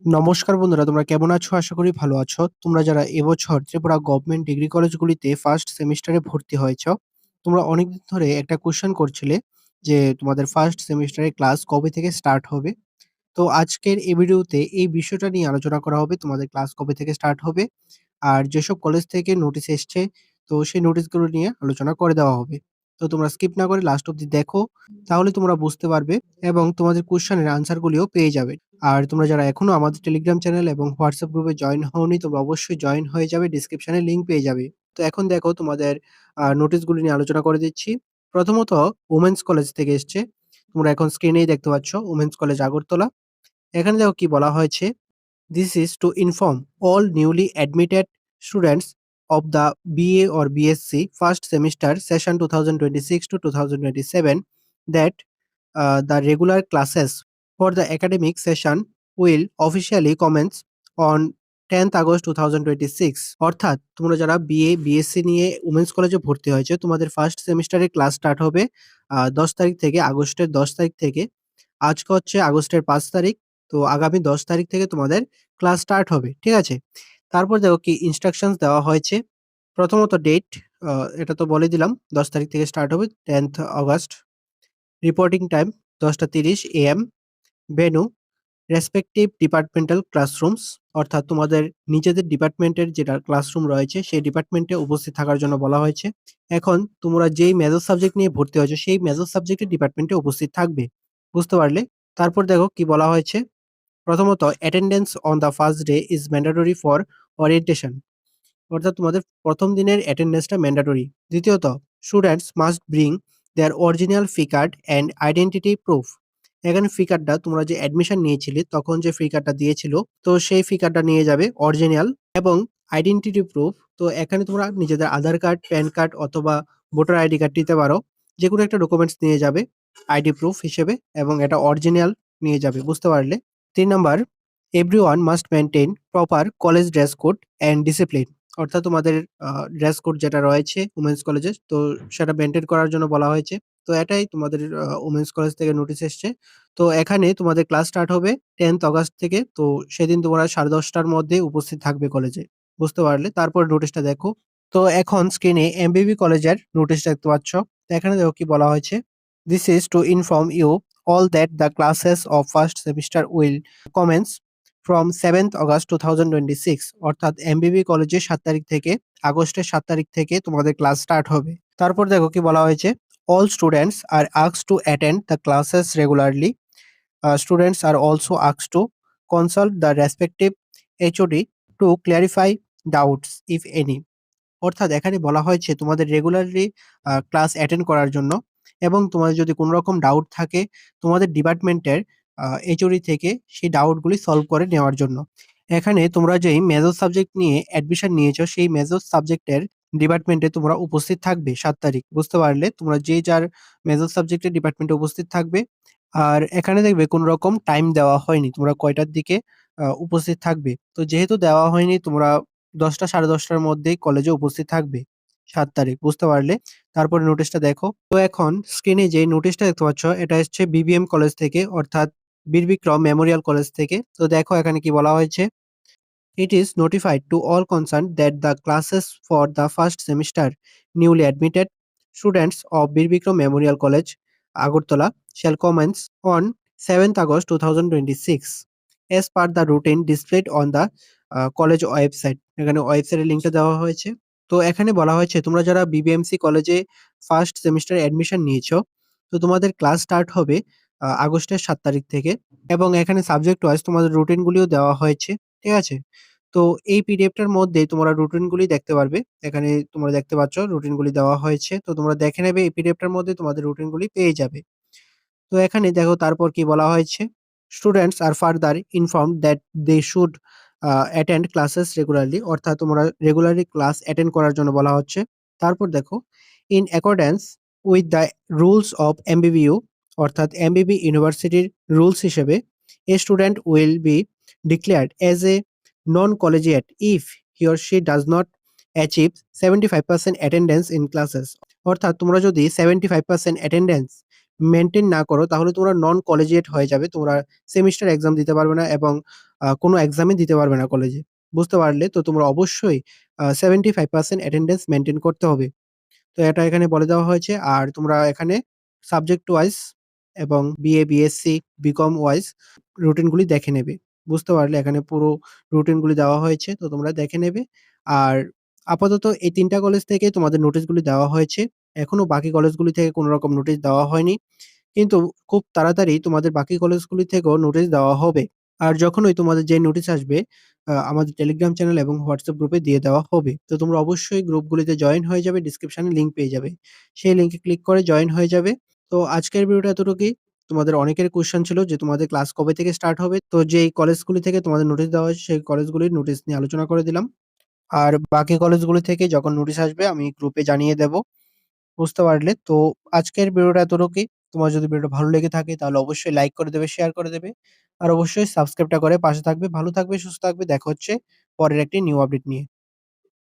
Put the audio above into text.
নমস্কার বন্ধুরা, তোমরা কেমন আছো? আশা করি ভালো আছো। তোমরা যারা এবছর ত্রিপুরা গভর্নমেন্ট ডিগ্রি কলেজগুলিতে ফার্স্ট সেমিস্টারে ভর্তি হয়েছো, তোমরা অনেকদিন ধরে একটা কোয়েশ্চেন করছিলে যে তোমাদের ফার্স্ট সেমিস্টারের ক্লাস কবে থেকে স্টার্ট হবে। তো আজকের এই ভিডিওতে এই বিষয়টা নিয়ে আলোচনা করা হবে, তোমাদের ক্লাস কবে থেকে স্টার্ট হবে আর যেসব কলেজ থেকে নোটিশ এসছে তো সেই নোটিশগুলো নিয়ে আলোচনা করে দেওয়া হবে। তো তোমরা স্কিপ না করে লাস্ট অব্দি দেখো, তাহলে তোমরা বুঝতে পারবে এবং তোমাদের কোশ্চেনের আনসারগুলিও পেয়ে যাবে। আর তোমরা যারা এখনো আমাদের টেলিগ্রাম চ্যানেল এবং হোয়াটসঅ্যাপ গ্রুপে জয়েন হওনি, তোমরা অবশ্যই জয়েন হয়ে যাবে, ডিসক্রিপশনে লিংক পেয়ে যাবে। তো এখন দেখো তোমাদের নোটিশগুলি নিয়ে আলোচনা করে দিচ্ছি। প্রথমত ওমেন্স কলেজ থেকে এসছে, তোমরা এখন স্ক্রিনেই দেখতে পাচ্ছ ওমেন্স কলেজ আগরতলা। এখানে দেখো কি বলা হয়েছে, this is to inform all newly admitted students of the BA or BSc first semester session 2026 to 2027 that the regular classes for the academic session will officially commence on 10th August 2026। অর্থাৎ তোমরা যারা BA BSc নিয়ে women's কলেজে ভর্তি হয়েছে, তোমাদের first সেমিস্টারে class start হবে 10 তারিখ থেকে, আগস্টের 10 তারিখ থেকে। আজকে হচ্ছে আগস্টের ৫ তারিখ। তো আগামী ১০ তারিখ থেকে তোমাদের ক্লাস স্টার্ট হবে। ঠিক আছে? তারপর দেখো কি ইনস্ট্রাকশনস দেওয়া হয়েছে। প্রথমত ডেট, আ এটা তো বলে দিলাম ১০ তারিখ থেকে স্টার্ট হবে 10th অগাস্ট। রিপোর্টিং টাইম ১০টা ৩০ AM। Venue respective departmental classrooms, অর্থাৎ তোমাদের নিজেদের ডিপার্টমেন্টের যেটা ক্লাসরুম রয়েছে সেই ডিপার্টমেন্টে উপস্থিত থাকার জন্য বলা হয়েছে। এখন তোমরা যেই মেজর সাবজেক্ট নিয়ে ভর্তি হয়েছো সেই মেজর সাবজেক্টের ডিপার্টমেন্টে উপস্থিত থাকবে। বুঝতে পারলে? তারপর দেখো কি বলা হয়েছে। প্রথমত attendance on the first day is mandatory for orientation, অর্থাৎ তোমাদের প্রথম দিনের অ্যাটেন্ডেন্সটা ম্যান্ডেটরি। দ্বিতীয়ত students must bring their original fee card and identity proof. এখানে ফি কার্ডটা তোমরা যে অ্যাডমিশন নিয়েছিলে তখন যে ফি কার্ডটা দিয়েছিল, তো সেই ফি কার্ডটা নিয়ে যাবে অরিজিনাল এবং আইডেন্টিটি প্রুফ। তো এখানে তোমরা নিজেদের আধার কার্ড, প্যান কার্ড অথবা ভোটার আইডি কার্ড দিতে পারো। যেকোনো একটা ডকুমেন্টস নিয়ে যাবে আইডি প্রুফ হিসেবে এবং এটা অরিজিনাল নিয়ে যাবে। বুঝতে পারলে? ৩ number, everyone must maintain proper college dress code and discipline. অর্থাৎ তোমাদের ড্রেস কোড যেটা রয়েছে উমেন্স কলেজে, তো সেটা মেইনটেইন করার জন্য বলা হয়েছে। তো এটাই তোমাদের উমেন্স কলেজ থেকে নোটিশ এসছে। তো এখানে তোমাদের ক্লাস স্টার্ট হবে 10th অগাস্ট থেকে। তো সেদিন তোমরা 10:30 টার মধ্যে উপস্থিত থাকবে কলেজে। বুঝতে পারলে? তারপর নোটিশটা দেখো। তো এখন স্ক্রিনে এমবিবি কলেজের নোটিশ দেখতে পাচ্ছ। তো এখানে দেখো কি বলা হয়েছে। This is to inform you all that the classes of first semester will commence from 7th August 2026। অর্থাৎ এমবিবি কলেজে ৭ তারিখ থেকে, আগস্টের ৭ তারিখ থেকে তোমাদের ক্লাস স্টার্ট হবে। তারপর দেখো কি বলা হয়েছে। All students are asked to attend the classes regularly. Students are also asked to consult the respective HOD to clarify doubts if any। অর্থাৎ এখানে বলা হয়েছে তোমাদের রেগুলারলি ক্লাস অ্যাটেন্ড করার জন্য এবং তোমাদের যদি কোনো রকম ডাউট থাকে তোমাদের ডিপার্টমেন্টের এইচওডি থেকে সেই ডাউটগুলি সলভ করে নেওয়ার জন্য। এখানে তোমরা যেই মেজর সাবজেক্ট নিয়ে অ্যাডমিশন নিয়েছো সেই মেজর সাবজেক্টের ডিপার্টমেন্টে তোমরা উপস্থিত থাকবে ৭ তারিখ। বুঝতে পারলে? তোমরা যে যার মেজর সাবজেক্টের ডিপার্টমেন্টে উপস্থিত থাকবে। আর এখানে দেখবে কোনো রকম টাইম দেওয়া হয়নি। তোমরা কয়টার দিকে উপস্থিত থাকবে। তো যেহেতু দেওয়া হয়নি তোমরা ১০টা ১০:৩০ মধ্যেই কলেজে উপস্থিত থাকবে ৭ তারিখ। বুঝতে পারলে? তারপরে নোটিশটা দেখো। তো এখন স্ক্রিনে যে নোটিশটা দেখতে পাচ্ছ এটা এসছে বিবিএম কলেজ থেকে, অর্থাৎ বীর বিক্রম মেমোরিয়াল কলেজ থেকে। তো দেখো এখানে কি বলা হয়েছে। It is notified to all concerned that the classes for the first semester newly admitted students of Bir Bikram Memorial College, Agartala shall commence on 7th August 2026 as per the routine displayed on the college website। এখানে ওয়েবসাইটের লিংকটা দেওয়া হয়েছে। তো এখানে বলা হয়েছে তোমরা যারা বিবিএমসি কলেজে ফার্স্ট সেমিস্টারে অ্যাডমিশন নিয়েছো, তো তোমাদের ক্লাস স্টার্ট হবে আগস্টের ৭ তারিখ থেকে এবং এখানে সাবজেক্ট ওয়াইজ তোমাদের রুটিন গুলিও দেওয়া হয়েছে। ঠিক আছে? তো এই পিডিএফটার মধ্যে তোমরা রুটিনগুলি দেখতে পারবে। এখানে তোমরা দেখতে পাচ্ছ রুটিনগুলি দেওয়া হয়েছে। তো তোমরা দেখে নেবে এই পিডিএফটার মধ্যে তোমাদের রুটিনগুলি পেয়ে যাবে। তো এখানে দেখো তারপর কি বলা হয়েছে। স্টুডেন্টস আর further informed that they should attend classes regularly, অর্থাৎ তোমরা রেগুলারলি ক্লাস অ্যাটেন্ড করার জন্য বলা হচ্ছে। তারপর দেখো in accordance with the rules of MBBU, অর্থাৎ এমবিবি ইউনিভার্সিটির রুলস হিসেবে a student will be declared as a non-collegiate if he or she does not achieve 75% attendance in classes। অর্থাৎ তোমরা যদি 75% অ্যাটেন্ডেন্স মেইনটেইন না করো তাহলে তোমরা নন কলেজিয়েট হয়ে যাবে। তোমরা সেমিস্টার এক্সাম দিতে পারবে না এবং কোনো এক্সামই দিতে পারবে না কলেজে। বুঝতে পারলে? তো তোমরা অবশ্যই 75% অ্যাটেন্ডেন্স মেইনটেইন করতে হবে। তো এটা এখানে বলে দেওয়া হয়েছে। আর তোমরা এখানে সাবজেক্ট ওয়াইজ এবং বিএ, বিএসসি, বিকম ওয়াইজ রুটিনগুলি দেখে নেবে। বুঝতে পারলে? এখানে পুরো রুটিনগুলি দেওয়া হয়েছে। তো তোমরা দেখে নেবে। আর আপাতত এই ৩ টা কলেজ থেকে তোমাদের নোটিশগুলি দেওয়া হয়েছে। এখনো বাকি কলেজগুলি থেকে কোন রকম নোটিশ দেওয়া হয়নি। কিন্তু খুব তাড়াতাড়ি তোমাদের বাকি কলেজগুলি থেকেও নোটিশ দেওয়া হবে। আর যখনই তোমাদের যে নোটিশ আসবে আমাদের টেলিগ্রাম চ্যানেল এবং হোয়াটসঅ্যাপ গ্রুপে দিয়ে দেওয়া হবে। তো তোমরা অবশ্যই গ্রুপগুলিতে জয়েন হয়ে যাবে। ডেসক্রিপশনে লিংক পেয়ে যাবে। সেই লিংকে ক্লিক করে জয়েন হয়ে যাবে। তো আজকের ভিডিওটা এতটুকুই। তোমাদের অনেকের কোয়েশ্চেন ছিল যে তোমাদের ক্লাস কবে থেকে স্টার্ট হবে? তো যেই কলেজগুলি থেকে তোমাদের নোটিশ দেওয়া হয়েছে সেই কলেজগুলির নোটিশ নিয়ে আলোচনা করে দিলাম। আর বাকি কলেজগুলি থেকে যখন নোটিশ আসবে আমি গ্রুপে জানিয়ে দেব। বুঝতে পারলে? তো আজকের ভিডিওটা এতটুকুই। তোমার যদি ভিডিওটা ভালো লেগে থাকে তাহলে অবশ্যই লাইক করে দেবে, শেয়ার করে দেবে। আর অবশ্যই সাবস্ক্রাইবটা করে পাশে থাকবে। ভালো থাকবে, সুস্থ থাকবে। দেখা হচ্ছে পরের একটি নিউ আপডেট নিয়ে।